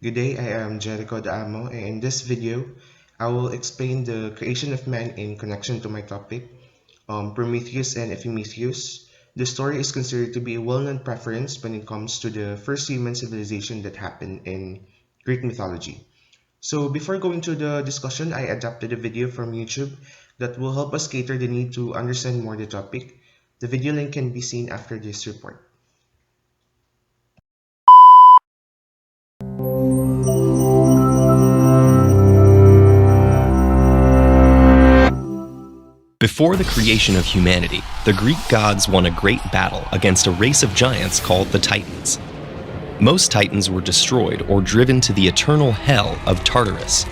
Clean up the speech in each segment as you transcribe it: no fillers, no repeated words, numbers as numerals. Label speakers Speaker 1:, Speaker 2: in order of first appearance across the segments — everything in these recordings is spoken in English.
Speaker 1: Good day, I am Jericho Daamo, and in this video, I will explain the creation of man in connection to my topic, Prometheus and Epimetheus. The story is considered to be a well-known preference when it comes to the first human civilization that happened in Greek mythology. So before going to the discussion, I adapted a video from YouTube that will help us cater the need to understand more the topic. The video link can be seen after this report.
Speaker 2: Before the creation of humanity, the Greek gods won a great battle against a race of giants called the Titans. Most Titans were destroyed or driven to the eternal hell of Tartarus.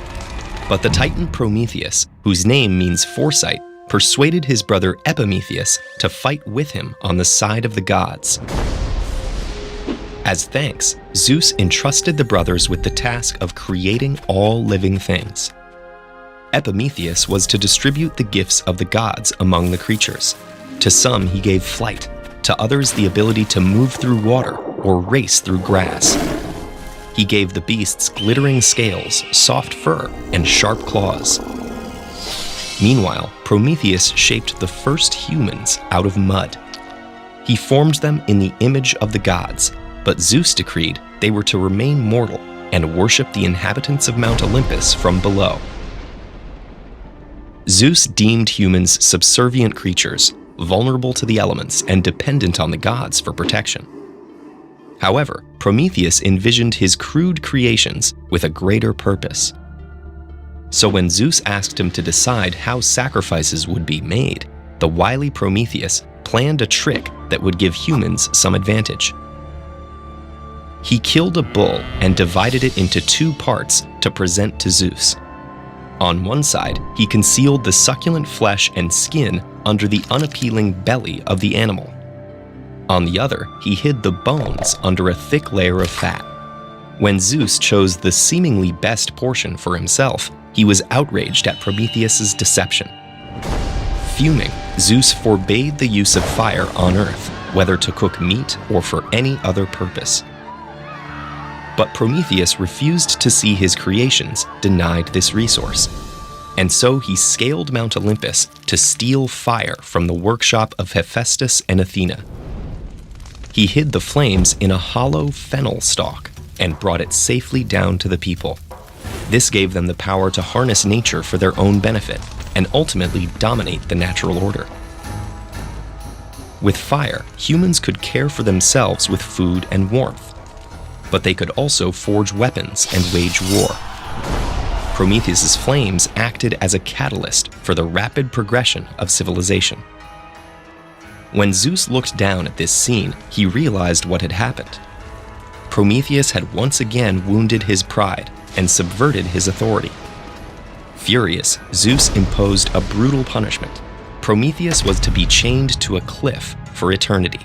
Speaker 2: But the Titan Prometheus, whose name means foresight, persuaded his brother Epimetheus to fight with him on the side of the gods. As thanks, Zeus entrusted the brothers with the task of creating all living things. Epimetheus was to distribute the gifts of the gods among the creatures. To some he gave flight, to others the ability to move through water or race through grass. He gave the beasts glittering scales, soft fur, and sharp claws. Meanwhile, Prometheus shaped the first humans out of mud. He formed them in the image of the gods, but Zeus decreed they were to remain mortal and worship the inhabitants of Mount Olympus from below. Zeus deemed humans subservient creatures, vulnerable to the elements and dependent on the gods for protection. However, Prometheus envisioned his crude creations with a greater purpose. So when Zeus asked him to decide how sacrifices would be made, the wily Prometheus planned a trick that would give humans some advantage. He killed a bull and divided it into two parts to present to Zeus. On one side, he concealed the succulent flesh and skin under the unappealing belly of the animal. On the other, he hid the bones under a thick layer of fat. When Zeus chose the seemingly best portion for himself, he was outraged at Prometheus's deception. Fuming, Zeus forbade the use of fire on Earth, whether to cook meat or for any other purpose. But Prometheus refused to see his creations denied this resource. And so he scaled Mount Olympus to steal fire from the workshop of Hephaestus and Athena. He hid the flames in a hollow fennel stalk and brought it safely down to the people. This gave them the power to harness nature for their own benefit and ultimately dominate the natural order. With fire, humans could care for themselves with food and warmth, but they could also forge weapons and wage war. Prometheus's flames acted as a catalyst for the rapid progression of civilization. When Zeus looked down at this scene, he realized what had happened. Prometheus had once again wounded his pride and subverted his authority. Furious, Zeus imposed a brutal punishment. Prometheus was to be chained to a cliff for eternity.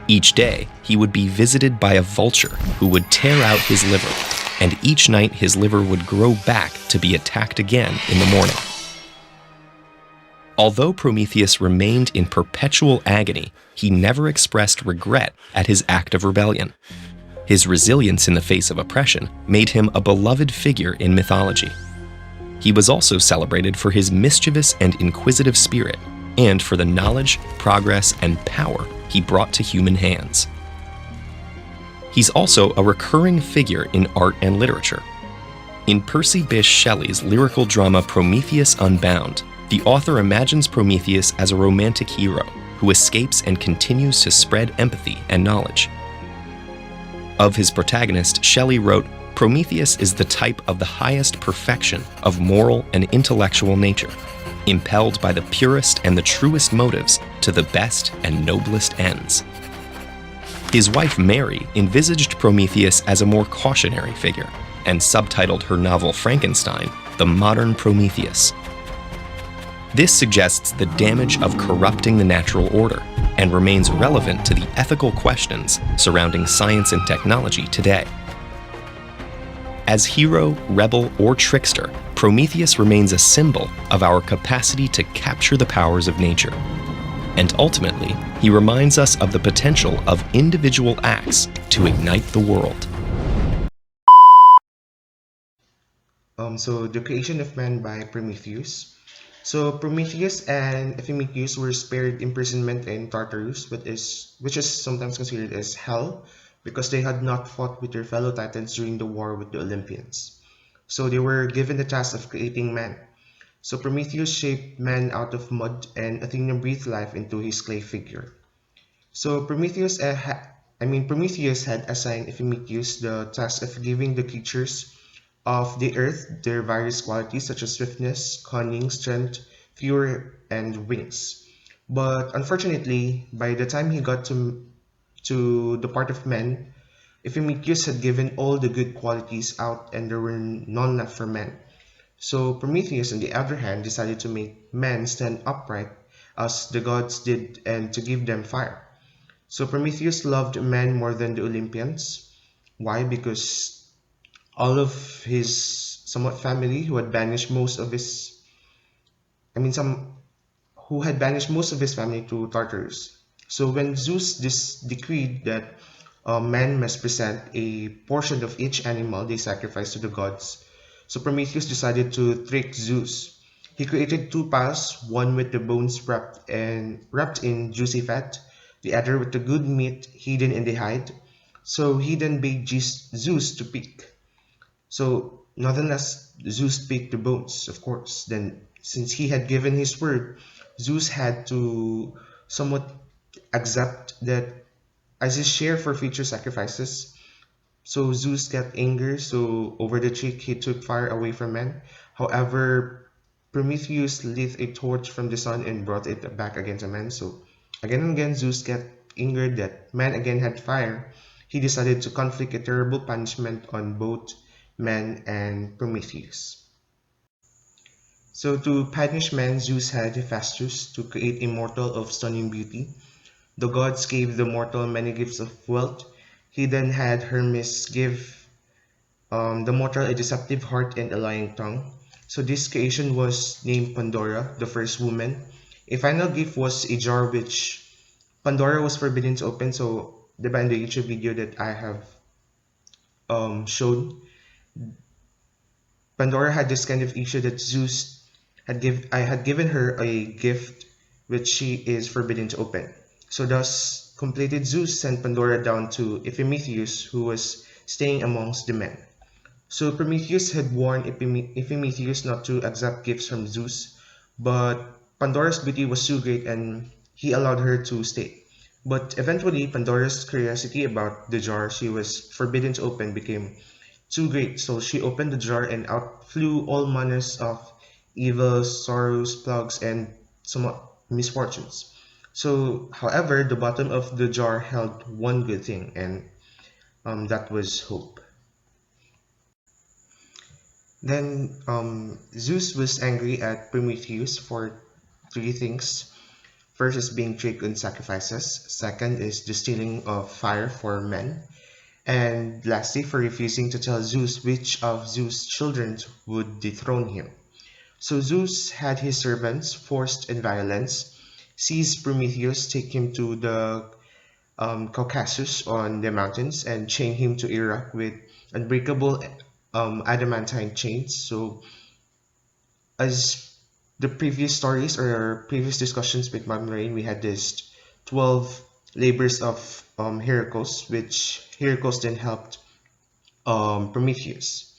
Speaker 2: Each day, he would be visited by a vulture who would tear out his liver, and each night his liver would grow back to be attacked again in the morning. Although Prometheus remained in perpetual agony, he never expressed regret at his act of rebellion. His resilience in the face of oppression made him a beloved figure in mythology. He was also celebrated for his mischievous and inquisitive spirit, and for the knowledge, progress, and power he brought to human hands. He's also a recurring figure in art and literature. In Percy Bysshe Shelley's lyrical drama Prometheus Unbound, the author imagines Prometheus as a romantic hero who escapes and continues to spread empathy and knowledge. Of his protagonist, Shelley wrote, "Prometheus is the type of the highest perfection of moral and intellectual nature, impelled by the purest and the truest motives to the best and noblest ends." His wife Mary envisaged Prometheus as a more cautionary figure and subtitled her novel Frankenstein, "The Modern Prometheus." This suggests the damage of corrupting the natural order and remains relevant to the ethical questions surrounding science and technology today. As hero, rebel, or trickster, Prometheus remains a symbol of our capacity to capture the powers of nature. And ultimately, he reminds us of the potential of individual acts to ignite the world.
Speaker 1: So the creation of man by Prometheus. So Prometheus and Epimetheus were spared imprisonment in Tartarus, which is sometimes considered as hell, because they had not fought with their fellow Titans during the war with the Olympians. So they were given the task of creating man. So Prometheus shaped man out of mud, and Athena breathed life into his clay figure. So Prometheus had assigned Epimetheus the task of giving the creatures of the earth their various qualities such as swiftness, cunning, strength, fury, and wings. But unfortunately, by the time he got to the part of men, Epimetheus had given all the good qualities out and there were none left for men. So Prometheus, on the other hand, decided to make men stand upright as the gods did and to give them fire. So Prometheus loved men more than the Olympians. Why? Because all of his somewhat family who had banished most of his, I mean, some who had banished most of his family to Tartarus. So when Zeus decreed that man must present a portion of each animal they sacrificed to the gods, so Prometheus decided to trick Zeus. He created two piles, one with the bones wrapped in juicy fat, the other with the good meat hidden in the hide. So he then bade Zeus to pick. So nonetheless, Zeus picked the bones, of course. Then, since he had given his word, Zeus had to somewhat accept that as his share for future sacrifices. So Zeus got angry, so over the trick he took fire away from men. However, Prometheus lit a torch from the sun and brought it back again to man. So again and again, Zeus got angered that man again had fire. He decided to conflict a terrible punishment on both man and Prometheus. So to punish man, Zeus had Hephaestus to create a mortal of stunning beauty. The gods gave the mortal many gifts of wealth. He then had Hermes give the mortal a deceptive heart and a lying tongue. So this creation was named Pandora, the first woman. A final gift was a jar which Pandora was forbidden to open. So the band the YouTube video that I have shown, Pandora had this kind of issue that Zeus I had given her a gift which she is forbidden to open. So thus completed Zeus sent Pandora down to Epimetheus who was staying amongst the men. So Prometheus had warned Epimetheus not to accept gifts from Zeus, but Pandora's beauty was too great and he allowed her to stay. But eventually Pandora's curiosity about the jar she was forbidden to open became too great, so she opened the jar and out flew all manners of evils, sorrows, plagues, and somewhat misfortunes. So, however, the bottom of the jar held one good thing, and that was hope. Then Zeus was angry at Prometheus for three things. First is being tricked on sacrifices. Second is the stealing of fire for men. And lastly, for refusing to tell Zeus which of Zeus' children would dethrone him. So Zeus had his servants, forced and violence, seize Prometheus, take him to the Caucasus on the mountains, and chain him to a rock with unbreakable adamantine chains. So as the previous stories or previous discussions with Mom Rain, we had this 12 labors of Heracles, which Heracles then helped Prometheus.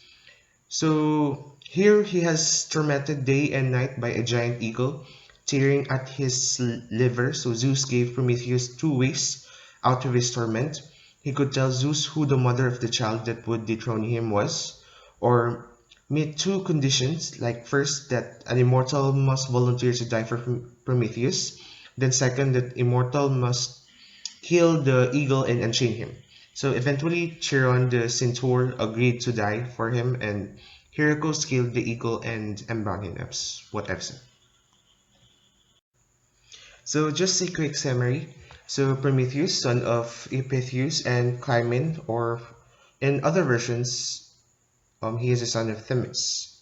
Speaker 1: So here he has tormented day and night by a giant eagle, tearing at his liver. So Zeus gave Prometheus two ways out of his torment. He could tell Zeus who the mother of the child that would dethrone him was, or meet two conditions, like first that an immortal must volunteer to die for Prometheus, then second that immortal must kill the eagle and unchain him. So eventually Chiron the centaur agreed to die for him and Heracles killed the eagle and embalmed him as what I've said. So just a quick summary. So Prometheus, son of Epimetheus and Clymene, or in other versions, he is a son of Themis.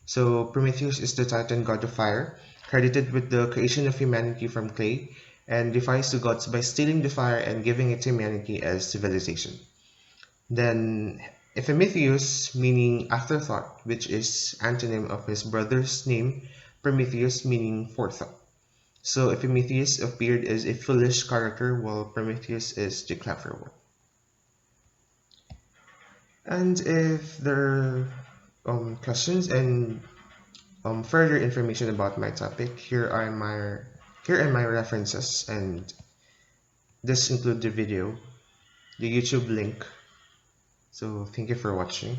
Speaker 1: So Prometheus is the Titan god of fire, credited with the creation of humanity from clay, and defies the gods by stealing the fire and giving it to humanity as civilization. Then Epimetheus meaning afterthought, which is antonym of his brother's name, Prometheus meaning forethought. So Epimetheus appeared as a foolish character while Prometheus is the clever one. And if there are questions and further information about my topic, here are my references, and this include the video, the YouTube link. So thank you for watching.